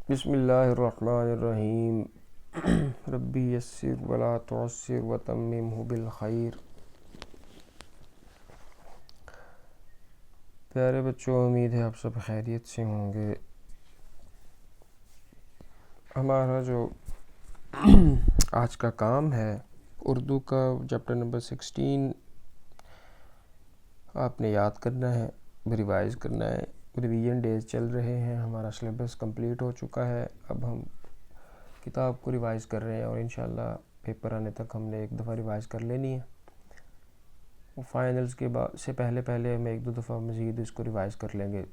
بسم اللہ الرحمن الرحیم ربی یسر ولا تعسر وتممہ بالخیر۔ پیارے بچوں، امید ہے آپ سب خیریت سے ہوں گے۔ ہمارا جو آج کا کام ہے اردو کا چیپٹر نمبر 16 آپ نے یاد کرنا ہے، ریوائز کرنا ہے۔ ریویژن ڈیز چل رہے ہیں، ہمارا سلیبس کمپلیٹ ہو چکا ہے۔ اب ہم کتاب کو ریوائز کر رہے ہیں اور انشاءاللہ پیپر آنے تک ہم نے ایک دفعہ ریوائز کر لینی ہے۔ فائنلز کے بعد سے پہلے ہم ایک دو دفعہ مزید اس کو ریوائز کر لیں گے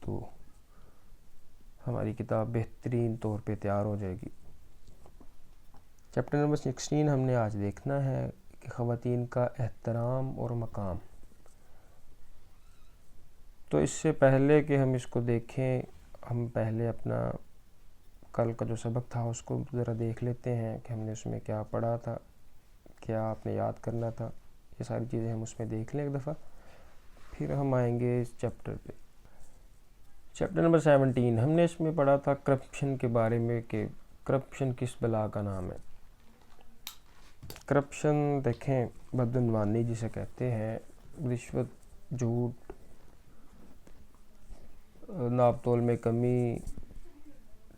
تو ہماری کتاب بہترین طور پہ تیار ہو جائے گی۔ چیپٹر نمبر 16 ہم نے آج دیکھنا ہے کہ خواتین کا احترام اور مقام۔ تو اس سے پہلے کہ ہم اس کو دیکھیں، ہم پہلے اپنا کل کا جو سبق تھا اس کو ذرا دیکھ لیتے ہیں کہ ہم نے اس میں کیا پڑھا تھا، کیا آپ نے یاد کرنا تھا۔ یہ ساری چیزیں ہم اس میں دیکھ لیں ایک دفعہ، پھر ہم آئیں گے اس چیپٹر پہ۔ چیپٹر نمبر 17 ہم نے اس میں پڑھا تھا کرپشن کے بارے میں کہ کرپشن کس بلا کا نام ہے۔ کرپشن دیکھیں، بدعنوانی جسے کہتے ہیں، رشوت، جھوٹ، ناپ تول میں کمی،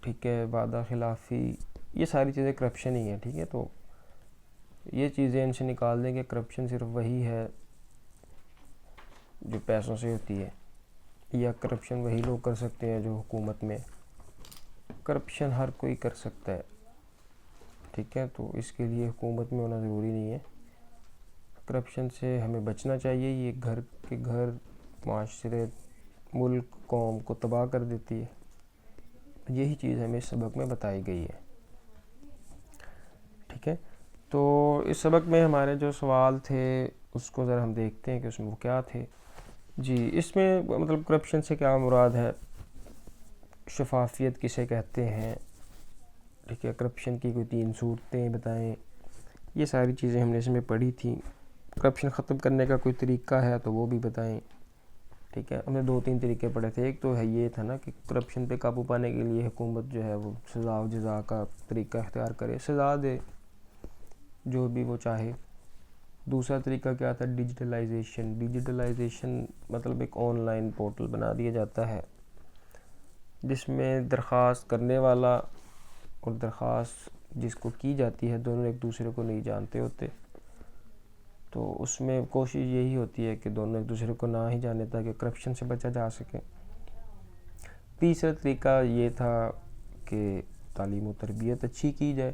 ٹھیک ہے، وعدہ خلافی، یہ ساری چیزیں کرپشن ہی ہیں، ٹھیک ہے۔ تو یہ چیزیں ان سے نکال دیں کہ کرپشن صرف وہی ہے جو پیسوں سے ہوتی ہے، یا کرپشن وہی لوگ کر سکتے ہیں جو حکومت میں۔ کرپشن ہر کوئی کر سکتا ہے، ٹھیک ہے، تو اس کے لیے حکومت میں ہونا ضروری نہیں ہے۔ کرپشن سے ہمیں بچنا چاہیے، یہ گھر کے گھر، معاشرے، ملک، قوم کو تباہ کر دیتی ہے۔ یہی چیز ہمیں اس سبق میں بتائی گئی ہے، ٹھیک ہے۔ تو اس سبق میں ہمارے جو سوال تھے اس کو ذرا ہم دیکھتے ہیں کہ اس میں وہ کیا تھے۔ جی، اس میں مطلب کرپشن سے کیا مراد ہے، شفافیت کسے کہتے ہیں، ٹھیک ہے، کرپشن کی کوئی 3 صورتیں بتائیں۔ یہ ساری چیزیں ہم نے اس میں پڑھی تھیں۔ کرپشن ختم کرنے کا کوئی طریقہ ہے تو وہ بھی بتائیں، ٹھیک ہے۔ ہم نے 2-3 طریقے پڑھے تھے۔ ایک تو ہے یہ تھا نا کہ کرپشن پہ قابو پانے کے لیے حکومت جو ہے وہ سزا و جزا کا طریقہ اختیار کرے، سزا دے جو بھی وہ چاہے۔ دوسرا طریقہ کیا تھا، ڈیجیٹلائزیشن مطلب ایک آن لائن پورٹل بنا دیا جاتا ہے جس میں درخواست کرنے والا اور درخواست جس کو کی جاتی ہے دونوں ایک دوسرے کو نہیں جانتے ہوتے، تو اس میں کوشش یہی ہوتی ہے کہ دونوں ایک دوسرے کو نہ ہی جانے تاکہ کرپشن سے بچا جا سکے۔ تیسرا طریقہ یہ تھا کہ تعلیم و تربیت اچھی کی جائے،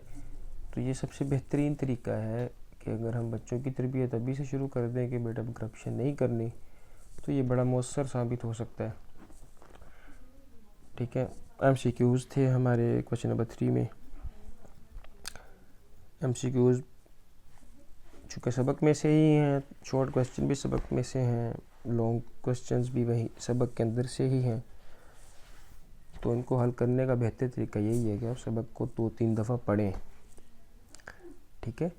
تو یہ سب سے بہترین طریقہ ہے کہ اگر ہم بچوں کی تربیت ابھی سے شروع کر دیں کہ بیٹا کرپشن نہیں کرنی، تو یہ بڑا مؤثر ثابت ہو سکتا ہے، ٹھیک ہے۔ ایم سی کیوز تھے ہمارے کویشچن نمبر 3 میں۔ ایم سی کیوز چونکہ سبق میں سے ہی ہیں، شارٹ کویشچن بھی سبق میں سے ہیں، لانگ کویشچنز بھی وہی سبق کے اندر سے ہی ہیں، تو ان کو حل کرنے کا بہتر طریقہ یہی ہے کہ آپ سبق کو 2-3 دفعہ پڑھیں، ٹھیک ہے۔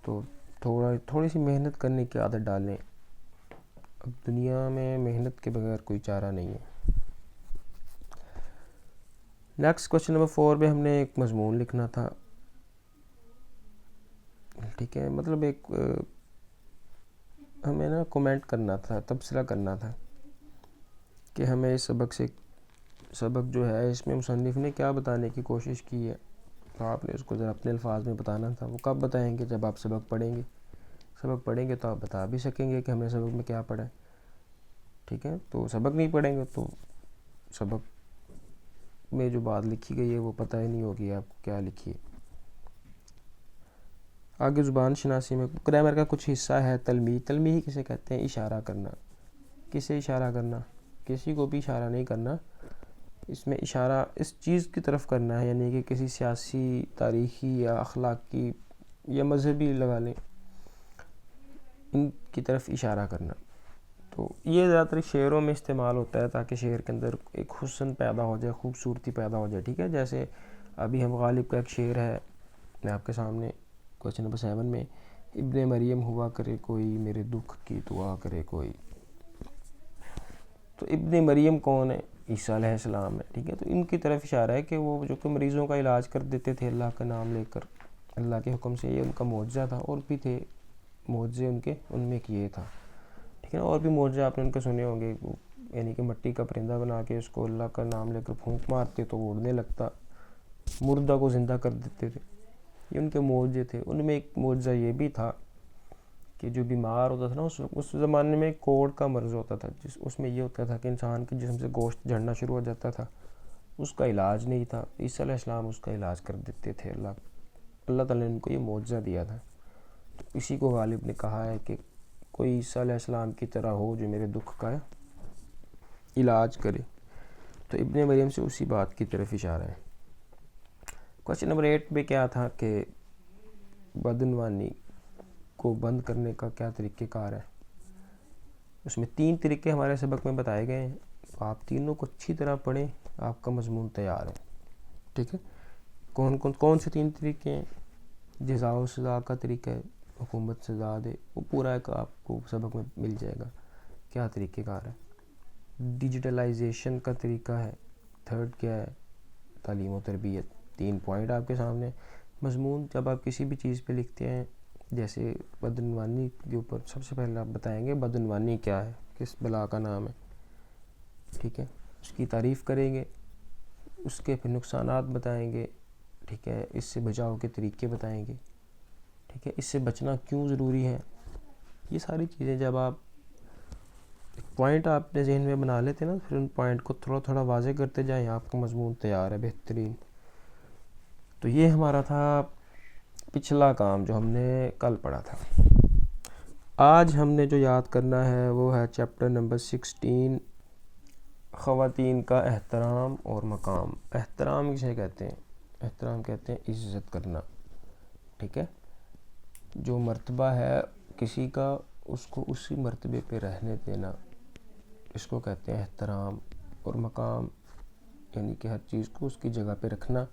تو تھوڑی سی محنت کرنے کی عادت ڈالیں۔ اب دنیا میں محنت کے بغیر کوئی چارہ نہیں ہے۔ نیکسٹ کویشچن نمبر 4 میں ہم نے ایک مضمون لکھنا تھا، ٹھیک ہے، مطلب ایک ہمیں نا کومنٹ کرنا تھا، تبصرہ کرنا تھا کہ ہمیں اس سبق جو ہے اس میں مصنف نے کیا بتانے کی کوشش کی ہے، تو آپ نے اس کو ذرا اپنے الفاظ میں بتانا تھا۔ وہ کب بتائیں گے، جب آپ سبق پڑھیں گے۔ سبق پڑھیں گے تو آپ بتا بھی سکیں گے کہ ہم نے سبق میں کیا پڑھا ہے، ٹھیک ہے۔ تو سبق نہیں پڑھیں گے تو سبق میں جو بات لکھی گئی ہے وہ پتہ ہی نہیں ہوگی آپ کو کیا لکھی ہے۔ آگے زبان شناسی میں گرامر کا کچھ حصہ ہے تلمیح۔ تلمیح کسے کہتے ہیں، اشارہ کرنا۔ کسے اشارہ کرنا، کسی کو بھی اشارہ نہیں کرنا، اس میں اشارہ اس چیز کی طرف کرنا ہے، یعنی کہ کسی سیاسی، تاریخی یا اخلاقی یا مذہبی لگا لیں، ان کی طرف اشارہ کرنا۔ تو یہ زیادہ تر شعروں میں استعمال ہوتا ہے تاکہ شعر کے اندر ایک حسن پیدا ہو جائے، خوبصورتی پیدا ہو جائے، ٹھیک ہے۔ جیسے ابھی ہم غالب کا ایک شعر ہے میں آپ کے سامنے کویشچن نمبر 7 میں، ابن مریم ہوا کرے کوئی، میرے دکھ کی دعا کرے کوئی۔ تو ابن مریم کون ہے، عیسیٰ علیہ السلام ہے، ٹھیک ہے. تو ان کی طرف اشارہ ہے کہ وہ جو کہ مریضوں کا علاج کر دیتے تھے اللہ کا نام لے کر، اللہ کے حکم سے، یہ ان کا معجزہ تھا. اور بھی تھے معجزے ان میں ایک یہ تھا، ٹھیک ہے. اور بھی معجزے آپ نے ان کے سنے ہوں گے، یعنی کہ مٹی کا پرندہ بنا کے اس کو اللہ کا نام لے کر پھونک مارتے تو وہ اڑنے لگتا، مردہ کو زندہ کر دیتے تھے. یہ ان کے معجزے تھے. ان میں ایک معجزہ یہ بھی تھا کہ جو بیمار ہوتا تھا نا، اس زمانے میں کوڑ کا مرض ہوتا تھا، اس میں یہ ہوتا تھا کہ انسان کے جسم سے گوشت جھڑنا شروع ہو جاتا تھا. اس کا علاج نہیں تھا، عیسیٰ علیہ السلام اس کا علاج کر دیتے تھے. اللہ تعالیٰ نے ان کو یہ معجزہ دیا تھا. تو اسی کو غالب نے کہا ہے کہ کوئی عیسیٰ علیہ السلام کی طرح ہو جو میرے دکھ کا علاج کرے. تو ابن مریم سے اسی بات کی طرف اشارہ ہے. کوشچن نمبر 8 میں کیا تھا کہ بدعنوانی کو بند کرنے کا کیا طریقہ کار ہے. اس میں 3 طریقے ہمارے سبق میں بتائے گئے ہیں. آپ تینوں کو اچھی طرح پڑھیں، آپ کا مضمون تیار ہے، ٹھیک ہے. کون سے 3 طریقے ہیں؟ جزا و سزا کا طریقہ ہے، حکومت سزا دے، وہ پورا ایک آپ کو سبق میں مل جائے گا کیا طریقہ کار ہے. ڈیجیٹلائزیشن کا طریقہ ہے. 3rd کیا ہے؟ تعلیم و تربیت. 3 پوائنٹ آپ کے سامنے. مضمون جب آپ کسی بھی چیز پہ لکھتے ہیں، جیسے بدعنوانی کے اوپر سب سے پہلے آپ بتائیں گے بدعنوانی کیا ہے، کس بلا کا نام ہے، ٹھیک ہے. اس کی تعریف کریں گے، اس کے پھر نقصانات بتائیں گے، ٹھیک ہے. اس سے بچاؤ کے طریقے بتائیں گے، ٹھیک ہے. اس سے بچنا کیوں ضروری ہے. یہ ساری چیزیں جب آپ پوائنٹ آپ اپنے ذہن میں بنا لیتے ہیں نا، پھر ان پوائنٹ کو تھوڑا تھوڑا واضح کرتے جائیں، آپ کا مضمون تیار ہے بہترین. تو یہ ہمارا تھا پچھلا کام جو ہم نے کل پڑھا تھا. آج ہم نے جو یاد کرنا ہے وہ ہے چیپٹر نمبر 16، خواتین کا احترام اور مقام. احترام کسے کہتے ہیں؟ احترام کہتے ہیں عزت کرنا، ٹھیک ہے. جو مرتبہ ہے کسی کا، اس کو اسی مرتبے پہ رہنے دینا، اس کو کہتے ہیں احترام. اور مقام یعنی کہ ہر چیز کو اس کی جگہ پہ رکھنا.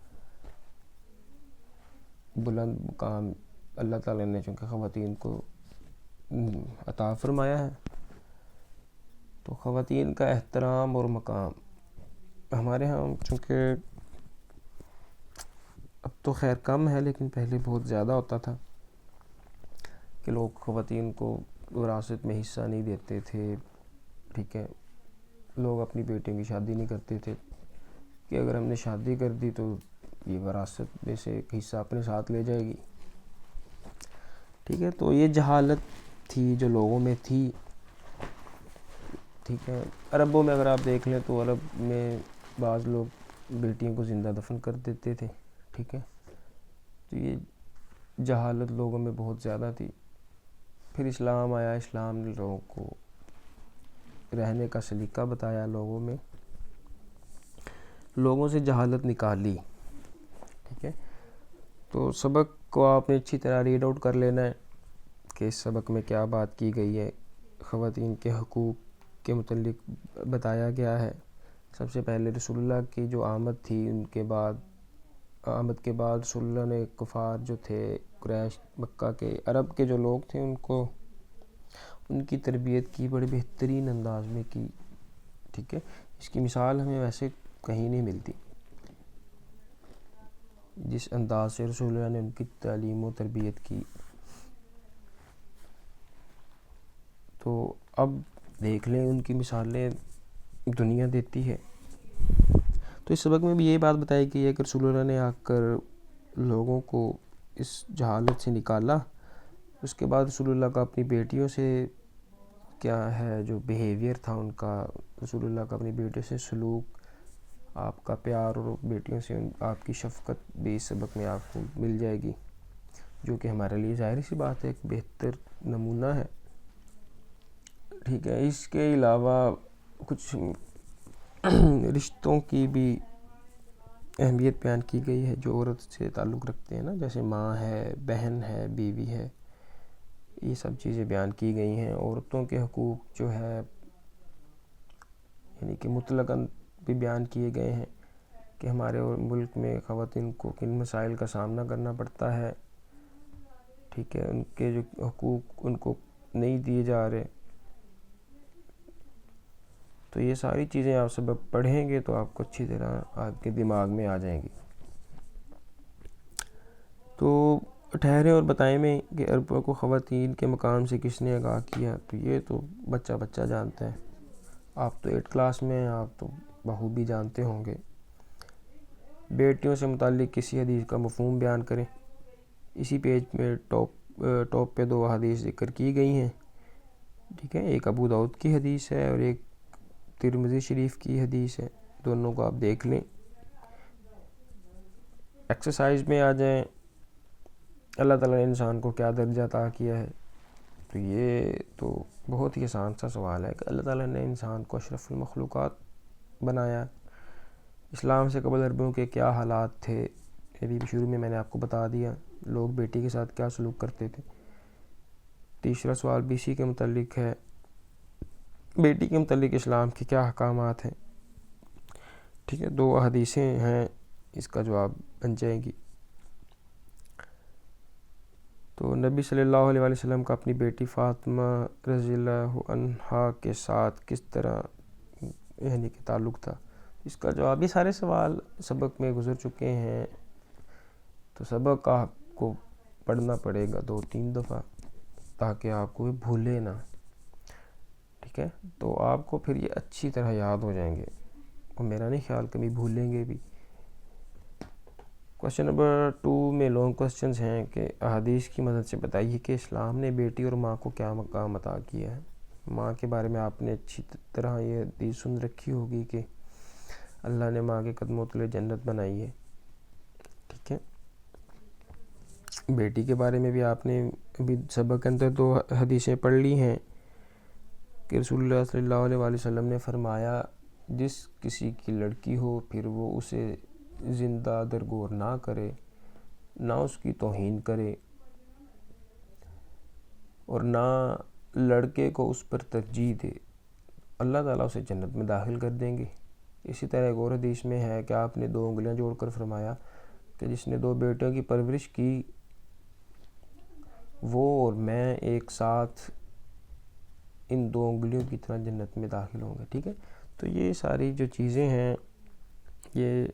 بلند مقام اللہ تعالیٰ نے چونکہ خواتین کو عطا فرمایا ہے، تو خواتین کا احترام اور مقام ہمارے ہاں چونکہ اب تو خیر کم ہے، لیکن پہلے بہت زیادہ ہوتا تھا کہ لوگ خواتین کو وراثت میں حصہ نہیں دیتے تھے، ٹھیک ہے. لوگ اپنی بیٹیوں کی شادی نہیں کرتے تھے کہ اگر ہم نے شادی کر دی تو یہ وراثت میں سے ایک حصہ اپنے ساتھ لے جائے گی، ٹھیک ہے. تو یہ جہالت تھی جو لوگوں میں تھی، ٹھیک ہے. عربوں میں اگر آپ دیکھ لیں تو عرب میں بعض لوگ بیٹیوں کو زندہ دفن کر دیتے تھے، ٹھیک ہے. تو یہ جہالت لوگوں میں بہت زیادہ تھی. پھر اسلام آیا، اسلام نے لوگوں کو رہنے کا سلیقہ بتایا، لوگوں سے جہالت نکالی، ٹھیک ہے. تو سبق کو آپ نے اچھی طرح ریڈ آؤٹ کر لینا ہے کہ اس سبق میں کیا بات کی گئی ہے. خواتین کے حقوق کے متعلق بتایا گیا ہے. سب سے پہلے رسول اللہ کی جو آمد تھی، آمد کے بعد رسول اللہ نے کفار جو تھے، قریش، مکہ کے، عرب کے جو لوگ تھے، ان کی تربیت کی، بڑے بہترین انداز میں کی، ٹھیک ہے. اس کی مثال ہمیں ویسے کہیں نہیں ملتی جس انداز سے رسول اللہ نے ان کی تعلیم و تربیت کی. تو اب دیکھ لیں ان کی مثالیں دنیا دیتی ہے. تو اس سبق میں بھی یہی بات بتائی گئی ہے کہ رسول اللہ نے آ کر لوگوں کو اس جہالت سے نکالا. اس کے بعد رسول اللہ کا اپنی بیٹیوں سے کیا ہے جو بیہیویئر تھا ان کا، رسول اللہ کا اپنی بیٹیوں سے سلوک، آپ کا پیار اور بیٹیوں سے آپ کی شفقت بھی اس سبق میں آپ کو مل جائے گی، جو کہ ہمارے لیے ظاہر سی بات ہے ایک بہتر نمونہ ہے، ٹھیک ہے. اس کے علاوہ کچھ رشتوں کی بھی اہمیت بیان کی گئی ہے جو عورت سے تعلق رکھتے ہیں نا، جیسے ماں ہے، بہن ہے، بیوی ہے. یہ سب چیزیں بیان کی گئی ہیں. عورتوں کے حقوق جو ہے یعنی کہ مطلقاً بھی بیان کیے گئے ہیں کہ ہمارے ملک میں خواتین کو کن مسائل کا سامنا کرنا پڑتا ہے، ٹھیک ہے. ان کے جو حقوق ان کو نہیں دیے جا رہے. تو یہ ساری چیزیں آپ سبق پڑھیں گے تو آپ کو اچھی طرح آپ کے دماغ میں آ جائیں گی. تو ٹھہریں اور بتائیں میں کہ عربوں کو خواتین کے مقام سے کس نے آگاہ کیا. تو یہ تو بچہ جانتا ہے. آپ تو 8 کلاس میں ہیں, آپ تو بخوبی جانتے ہوں گے. بیٹیوں سے متعلق کسی حدیث کا مفہوم بیان کریں. اسی پیج میں ٹاپ پہ 2 حدیث ذکر کی گئی ہیں, ٹھیک ہے. ایک ابو داؤد کی حدیث ہے اور ایک ترمذی شریف کی حدیث ہے. دونوں کو آپ دیکھ لیں. ایکسرسائز میں آ جائیں. اللہ تعالیٰ نے انسان کو کیا درجہ عطا کیا ہے. تو یہ تو بہت ہی آسان سا سوال ہے کہ اللہ تعالیٰ نے انسان کو اشرف المخلوقات بنایا. اسلام سے قبل عربوں کے کیا حالات تھے, یہ بھی شروع میں نے آپ کو بتا دیا. لوگ بیٹی کے ساتھ کیا سلوک کرتے تھے. تیسرا سوال بھی اسی کے متعلق ہے. بیٹی کے متعلق اسلام کے کیا احکامات ہیں, ٹھیک ہے. 2 حدیثیں ہیں, اس کا جواب بن جائے گی. تو نبی صلی اللہ علیہ وسلم کا اپنی بیٹی فاطمہ رضی اللہ عنہا کے ساتھ کس طرح یعنی کہ تعلق تھا. اس کا جواب, یہ سارے سوال سبق میں گزر چکے ہیں. تو سبق آپ کو پڑھنا پڑے گا 2-3 دفعہ تاکہ آپ کو بھولے نہ, ٹھیک ہے. تو آپ کو پھر یہ اچھی طرح یاد ہو جائیں گے اور میرا نہیں خیال کبھی بھولیں گے بھی. کوشچن نمبر 2 میں لانگ کوشچنز ہیں کہ احادیث کی مدد سے بتائیے کہ اسلام نے بیٹی اور ماں کو کیا مقام عطا کیا ہے. ماں کے بارے میں آپ نے اچھی طرح یہ حدیث سن رکھی ہوگی کہ اللہ نے ماں کے قدموں تلے جنت بنائی ہے, ٹھیک ہے. بیٹی کے بارے میں بھی آپ نے ابھی سبق کے اندر 2 حدیثیں پڑھ لی ہیں کہ رسول اللہ صلی اللہ علیہ وسلم نے فرمایا جس کسی کی لڑکی ہو پھر وہ اسے زندہ درگور نہ کرے, نہ اس کی توہین کرے اور نہ لڑکے کو اس پر ترجیح دے, اللہ تعالیٰ اسے جنت میں داخل کر دیں گے. اسی طرح ایک اور حدیث میں ہے کہ آپ نے 2 انگلیاں جوڑ کر فرمایا کہ جس نے 2 بیٹوں کی پرورش کی وہ اور میں ایک ساتھ ان 2 انگلیوں کی طرح جنت میں داخل ہوں گے, ٹھیک ہے. تو یہ ساری جو چیزیں ہیں یہ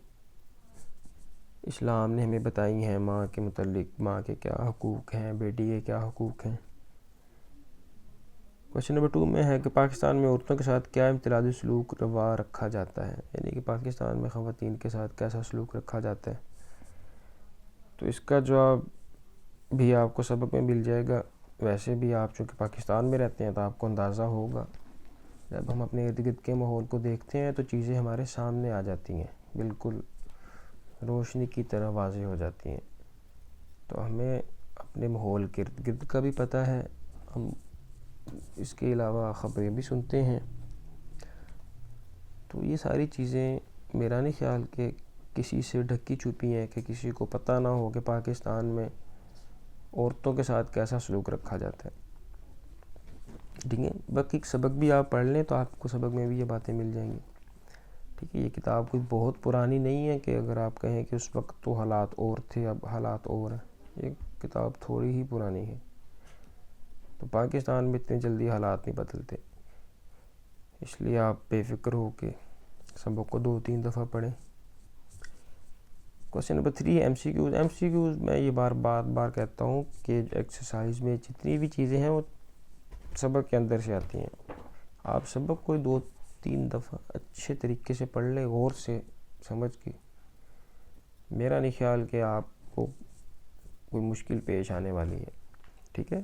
اسلام نے ہمیں بتائی ہیں ماں کے متعلق. ماں کے کیا حقوق ہیں, بیٹی کے کیا حقوق ہیں. کوشچن نمبر 2 میں ہے کہ پاکستان میں عورتوں کے ساتھ کیا امتیازی سلوک روا رکھا جاتا ہے, یعنی کہ پاکستان میں خواتین کے ساتھ کیسا سلوک رکھا جاتا ہے. تو اس کا جواب بھی آپ کو سبق میں مل جائے گا. ویسے بھی آپ چونکہ پاکستان میں رہتے ہیں تو آپ کو اندازہ ہوگا. جب ہم اپنے ارد گرد کے ماحول کو دیکھتے ہیں تو چیزیں ہمارے سامنے آ جاتی ہیں, بالکل روشنی کی طرح واضح ہو جاتی ہیں. تو ہمیں اپنے ماحول کے ارد گرد کا بھی پتہ ہے, ہم اس کے علاوہ خبریں بھی سنتے ہیں. تو یہ ساری چیزیں میرا نہیں خیال کہ کسی سے ڈھکی چھپی ہیں کہ کسی کو پتہ نہ ہو کہ پاکستان میں عورتوں کے ساتھ کیسا سلوک رکھا جاتا ہے, ٹھیک ہے. باقی سبق بھی آپ پڑھ لیں تو آپ کو سبق میں بھی یہ باتیں مل جائیں گی, ٹھیک ہے. یہ کتاب کوئی بہت پرانی نہیں ہے کہ اگر آپ کہیں کہ اس وقت تو حالات اور تھے اب حالات اور ہیں. یہ کتاب تھوڑی ہی پرانی ہے. تو پاکستان میں اتنی جلدی حالات نہیں بدلتے, اس لیے آپ بے فکر ہو کے سبق کو 2-3 دفعہ پڑھیں. Question number 3 M C Qs میں یہ بار کہتا ہوں کہ ایکسرسائز میں جتنی بھی چیزیں ہیں وہ سبق کے اندر سے آتی ہیں. آپ سبق کو 2-3 دفعہ اچھے طریقے سے پڑھ لیں, غور سے سمجھ کے. میرا نہیں خیال کہ آپ کو کوئی مشکل پیش آنے والی ہے, ٹھیک ہے.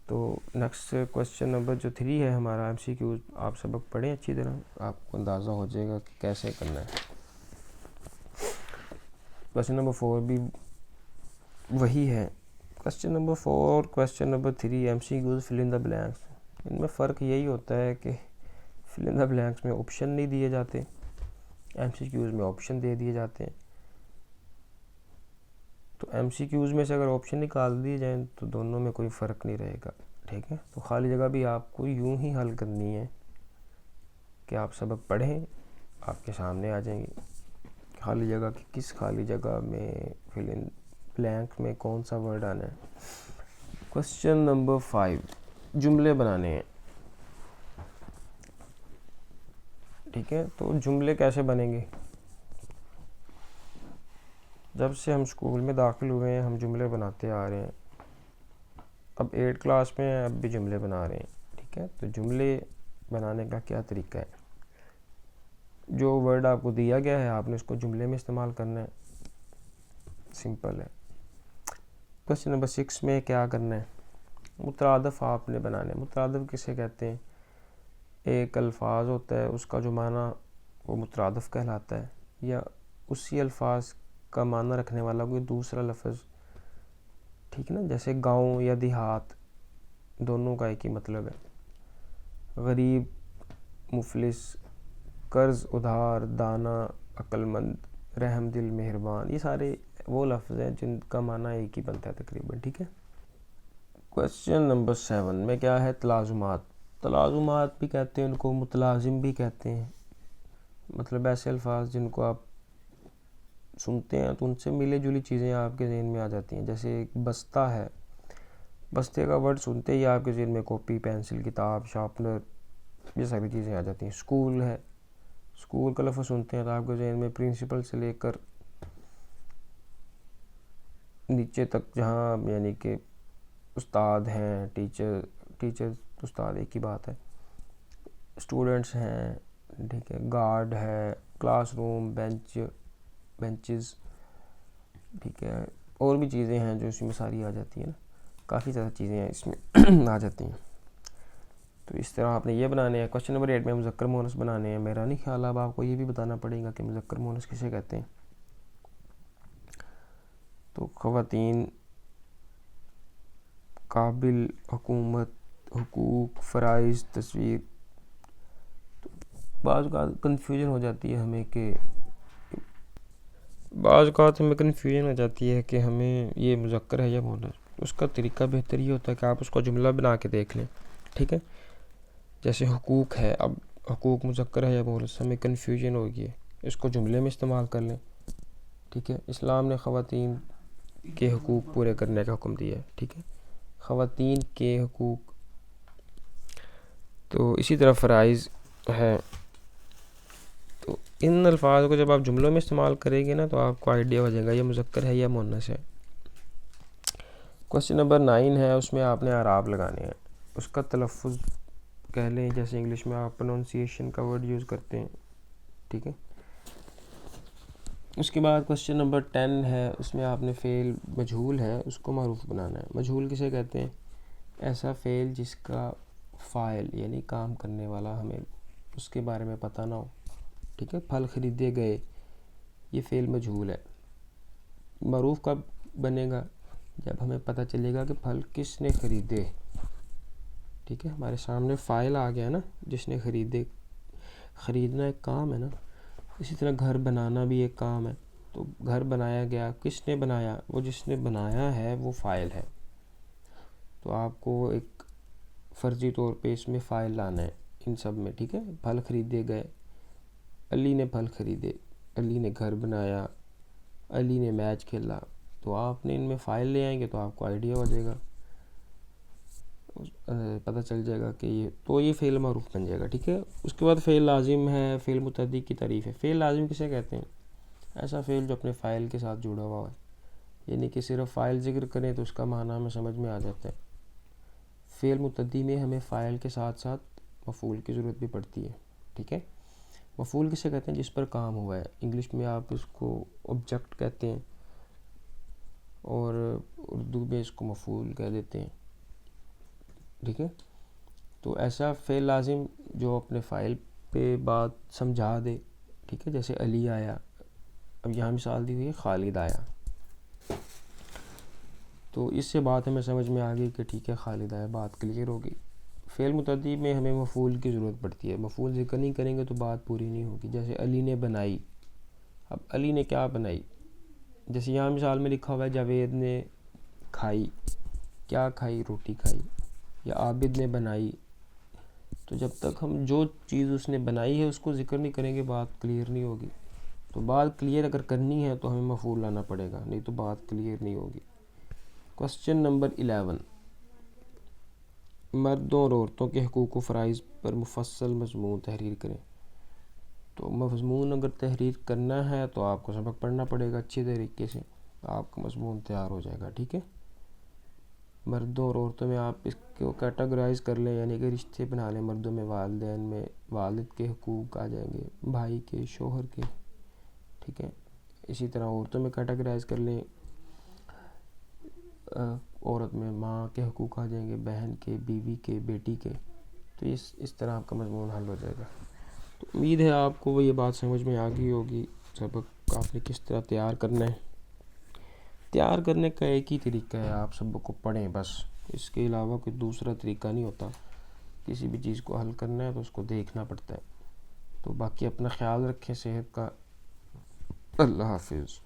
تو نیکسٹ کوشچن نمبر جو 3 ہے ہمارا ایم سی کیوز, آپ سبق پڑھیں اچھی طرح, آپ کو اندازہ ہو جائے گا کہ کیسے کرنا ہے. کوشچن نمبر 4 بھی وہی ہے. Question number 4 question number 3 M C Qs fill in the blanks. ان میں فرق یہی ہوتا ہے کہ فل ان دا بلینکس میں آپشن نہیں دیے جاتے, ایم سی کیوز میں آپشن دے دیے جاتے ہیں. تو ایم سی کیوز میں سے اگر آپشن نکال دیے جائیں تو دونوں میں کوئی فرق نہیں رہے گا, ٹھیک ہے. تو خالی جگہ بھی آپ کو یوں ہی حل کرنی ہے کہ آپ سبق پڑھیں, آپ کے سامنے آ جائیں گے. خالی جگہ کی کس خالی جگہ میں فل ان بلینک میں کون سا ورڈ آنا ہے. کوشچن نمبر 5 جملے بنانے ہیں. ٹھیک ہے. تو جملے کیسے بنیں گے؟ جب سے ہم اسکول میں داخل ہوئے ہیں ہم جملے بناتے آ رہے ہیں. اب 8 کلاس میں ہیں اب بھی جملے بنا رہے ہیں. ٹھیک ہے. تو جملے بنانے کا کیا طریقہ ہے؟ جو ورڈ آپ کو دیا گیا ہے آپ نے اس کو جملے میں استعمال کرنا ہے. سمپل ہے. کویسچن نمبر 6 میں کیا کرنا ہے؟ مترادف آپ نے بنانے ہیں. مترادف کسے کہتے ہیں؟ ایک الفاظ ہوتا ہے اس کا جو معنی وہ مترادف کہلاتا ہے، یا اسی الفاظ کا معنی رکھنے والا کوئی دوسرا لفظ. ٹھیک ہے نا. جیسے گاؤں یا دیہات دونوں کا ایک ہی مطلب ہے. غریب، مفلس، قرض، ادھار، دانا، عقل مند، رحم دل، مہربان، یہ سارے وہ لفظ ہیں جن کا معنی ایک ہی بنتا ہے تقریباً. ٹھیک ہے. کویسچن نمبر 7 میں کیا ہے؟ تلازمات. تلازمات بھی کہتے ہیں ان کو، متلازم بھی کہتے ہیں. مطلب ایسے الفاظ جن کو آپ سنتے ہیں تو ان سے ملے جلی چیزیں آپ کے ذہن میں آ جاتی ہیں. جیسے ایک بستہ ہے، بستے کا ورڈ سنتے ہی آپ کے ذہن میں کاپی، پینسل، کتاب، شارپنر، یہ ساری چیزیں آ جاتی ہیں. اسکول ہے، اسکول کا لفظ سنتے ہیں تو آپ کے ذہن میں پرنسپل سے لے کر نیچے تک جہاں یعنی کہ استاد ہیں، ٹیچر استاد ایک ہی بات ہے، اسٹوڈنٹس ہیں. ٹھیک ہے. گارڈ ہے، کلاس روم، بینچز. ٹھیک ہے. اور بھی چیزیں ہیں جو اس میں ساری آ جاتی ہیں نا. کافی زیادہ چیزیں ہیں اس میں آ جاتی ہیں. تو اس طرح آپ نے یہ بنانے ہیں. کویسچن نمبر 8 میں مذکر مؤنث بنانے ہیں. میرا نہیں خیال اب آپ کو یہ بھی بتانا پڑے گا کہ مذکر مؤنث کسے کہتے ہیں. تو خواتین، قابل، حکومت، حقوق، فرائض، تصویر. بعض اوقات کنفیوژن ہو جاتی ہے ہمیں یہ مذکر ہے یا مؤنث. اس کا طریقہ بہتر یہ ہوتا ہے کہ آپ اس کو جملہ بنا کے دیکھ لیں. ٹھیک ہے. جیسے حقوق ہے، اب حقوق مذکر ہے یا مؤنث ہمیں کنفیوژن ہوگی ہے، اس کو جملے میں استعمال کر لیں. ٹھیک ہے. اسلام نے خواتین کے حقوق پورے کرنے کا حکم دیا ہے. ٹھیک ہے. خواتین کے حقوق. تو اسی طرح فرائض ہے. تو ان الفاظ کو جب آپ جملوں میں استعمال کریں گے نا تو آپ کو آئیڈیا ہو جائے گا یہ مذکر ہے یا مؤنث ہے. کویسچن نمبر 9 ہے، اس میں آپ نے اعراب لگانے ہیں. اس کا تلفظ کہہ لیں، جیسے انگلش میں آپ پروننسیشن کا ورڈ یوز کرتے ہیں. ٹھیک ہے. اس کے بعد کویسچن نمبر 10 ہے، اس میں آپ نے فعل مجہول ہے اس کو معروف بنانا ہے. مجہول کسے کہتے ہیں؟ ایسا فعل جس کا فاعل یعنی کام کرنے والا ہمیں اس کے بارے میں پتہ نہ ہو. ٹھیک ہے. پھل خریدے گئے، یہ فعل مجہول ہے. معروف کب بنے گا؟ جب ہمیں پتہ چلے گا کہ پھل کس نے خریدے. ٹھیک ہے. ہمارے سامنے فاعل آ گیا نا، جس نے خریدے. خریدنا ایک کام ہے نا. اسی طرح گھر بنانا بھی ایک کام ہے. تو گھر بنایا گیا، کس نے بنایا؟ وہ جس نے بنایا ہے وہ فاعل ہے. تو آپ کو ایک فرضی طور پہ اس میں فاعل لانا ہے ان سب میں. ٹھیک ہے. پھل خریدے گئے، علی نے پھل خریدے، علی نے گھر بنایا، علی نے میچ کھیلا. تو آپ نے ان میں فاعل لے آئیں گے تو آپ کو آئیڈیا ہو جائے گا، پتہ چل جائے گا کہ یہ فعل معروف بن جائے گا. ٹھیک ہے. اس کے بعد فعل لازم ہے. فعل متعدی کی تعریف ہے. فعل لازم کسے کہتے ہیں؟ ایسا فعل جو اپنے فاعل کے ساتھ جڑا ہوا ہے، یعنی کہ صرف فاعل ذکر کریں تو اس کا معنی ہمیں سمجھ میں آ جاتا ہے. فعل متعدی میں ہمیں فاعل کے ساتھ ساتھ مفعول کی ضرورت بھی پڑتی ہے. ٹھیک ہے. مفعول کسے کہتے ہیں؟ جس پر کام ہوا ہے. انگلش میں آپ اس کو آبجیکٹ کہتے ہیں اور اردو میں اس کو مفعول کہہ دیتے ہیں. ٹھیک ہے. تو ایسا فعل لازم جو اپنے فاعل پہ بات سمجھا دے. ٹھیک ہے. جیسے علی آیا، اب یہاں مثال دی ہوئی ہے خالد آیا، تو اس سے بات ہمیں سمجھ میں آ گئی کہ ٹھیک ہے خالد آیا، بات کلیئر ہو گئی. فعل متعدی میں ہمیں مفعول کی ضرورت پڑتی ہے. مفعول ذکر نہیں کریں گے تو بات پوری نہیں ہوگی. جیسے علی نے بنائی، اب علی نے کیا بنائی؟ جیسے یہاں مثال میں لکھا ہوا ہے جاوید نے کھائی. کیا کھائی؟ روٹی کھائی. یا عابد نے بنائی. تو جب تک ہم جو چیز اس نے بنائی ہے اس کو ذکر نہیں کریں گے بات کلیئر نہیں ہوگی. تو بات کلیئر اگر کرنی ہے تو ہمیں مفعول لانا پڑے گا، نہیں تو بات کلیئر نہیں ہوگی. کویسچن نمبر 11، مردوں اور عورتوں کے حقوق و فرائض پر مفصل مضمون تحریر کریں. تو مضمون اگر تحریر کرنا ہے تو آپ کو سبق پڑھنا پڑے گا اچھی طریقے سے، آپ کا مضمون تیار ہو جائے گا، ٹھیک ہے۔ مردوں اور عورتوں میں آپ اس کو کیٹاگرائز کر لیں، یعنی کہ رشتے بنا لیں۔ مردوں میں والدین میں والد کے حقوق آ جائیں گے، بھائی کے، شوہر کے، ٹھیک ہے۔ اسی طرح عورتوں میں کیٹاگرائز کر لیں، عورت میں ماں کے حقوق آ جائیں گے، بہن کے، بیوی کے، بیٹی کے۔ تو اس طرح آپ کا مضمون حل ہو جائے گا۔ تو امید ہے آپ کو وہ یہ بات سمجھ میں آ گئی ہوگی، سبق آپ نے کس طرح تیار کرنا ہے۔ تیار کرنے کا ایک ہی طریقہ ہے، آپ سبق کو پڑھیں بس، اس کے علاوہ کوئی دوسرا طریقہ نہیں ہوتا۔ کسی بھی چیز کو حل کرنا ہے تو اس کو دیکھنا پڑتا ہے۔ تو باقی اپنا خیال رکھیں صحت کا۔ اللہ حافظ۔